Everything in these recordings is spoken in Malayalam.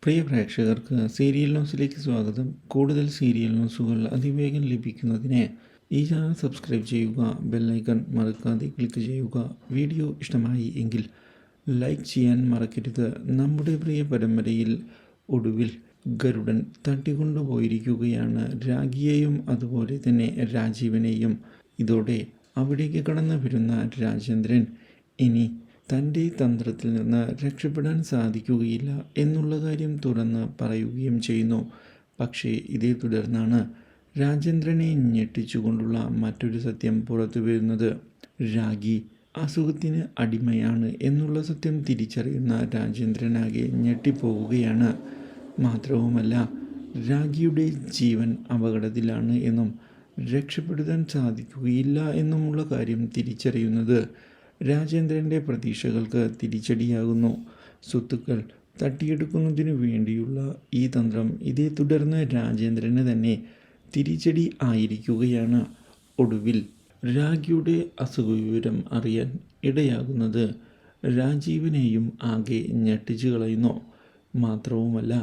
പ്രിയ പ്രേക്ഷകർക്ക് സീരിയൽ ന്യൂസിലേക്ക് സ്വാഗതം. കൂടുതൽ സീരിയൽ ന്യൂസുകൾ അതിവേഗം ലഭിക്കുന്നതിന് ഈ ചാനൽ സബ്സ്ക്രൈബ് ചെയ്യുക, ബെല്ലൈക്കൺ മറക്കാതെ ക്ലിക്ക് ചെയ്യുക. വീഡിയോ ഇഷ്ടമായി എങ്കിൽ ലൈക്ക് ചെയ്യാൻ മറക്കരുത്. നമ്മുടെ പ്രിയ പരമ്പരയിൽ ഒടുവിൽ ഗരുഡൻ തട്ടിക്കൊണ്ടുപോയിരിക്കുകയാണ് രാഖിയെയും അതുപോലെ തന്നെ രാജീവിനെയും. ഇതോടെ അവിടേക്ക് കടന്നു വരുന്ന രാജേന്ദ്രൻ ഇനി തൻ്റെ തന്ത്രത്തിൽ നിന്ന് രക്ഷപ്പെടാൻ സാധിക്കുകയില്ല എന്നുള്ള കാര്യം തുറന്ന് പറയുകയും ചെയ്യുന്നു. പക്ഷേ ഇതേ തുടർന്നാണ് രാജേന്ദ്രനെ ഞെട്ടിച്ചുകൊണ്ടുള്ള മറ്റൊരു സത്യം പുറത്തു വരുന്നത്. രാഖി അസുഖത്തിന് അടിമയാണ് എന്നുള്ള സത്യം തിരിച്ചറിയുന്ന രാജേന്ദ്രനാകെ ഞെട്ടിപ്പോവുകയാണ്. മാത്രവുമല്ല, രാഖിയുടെ ജീവൻ അപകടത്തിലാണ് എന്നും രക്ഷപ്പെടുത്താൻ സാധിക്കുകയില്ല എന്നുമുള്ള കാര്യം തിരിച്ചറിയുന്നത് രാജേന്ദ്രൻ്റെ പ്രതീക്ഷകൾക്ക് തിരിച്ചടിയാകുന്നു. സ്വത്തുക്കൾ തട്ടിയെടുക്കുന്നതിനു വേണ്ടിയുള്ള ഈ തന്ത്രം ഇതേ തുടർന്ന് രാജേന്ദ്രന് തന്നെ തിരിച്ചടി ആയിരിക്കുകയാണ്. ഒടുവിൽ രാഖിയുടെ അസുഖവിവരം അറിയാൻ ഇടയാകുന്നത് രാജീവിനെയും ആകെ ഞെട്ടിച്ചു കളയുന്നു. മാത്രവുമല്ല,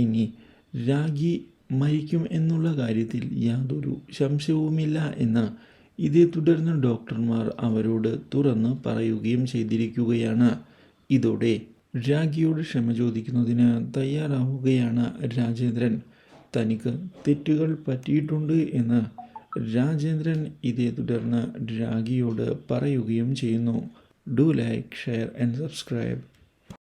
ഇനി രാഖി മരിക്കും എന്നുള്ള കാര്യത്തിൽ യാതൊരു സംശയവുമില്ല എന്ന് ഇതേ തുടർന്ന് ഡോക്ടർമാർ അവരോട് തുറന്ന് പറയുകയും ചെയ്തിരിക്കുകയാണ്. ഇതോടെ രാഖിയോട് ക്ഷമ ചോദിക്കുന്നതിന് തയ്യാറാവുകയാണ് രാജേന്ദ്രൻ. തനിക്ക് തെറ്റുകൾ പറ്റിയിട്ടുണ്ട് എന്ന് രാജേന്ദ്രൻ ഇതേ തുടർന്ന് രാഖിയോട് പറയുകയും ചെയ്യുന്നു. Do like, share and subscribe.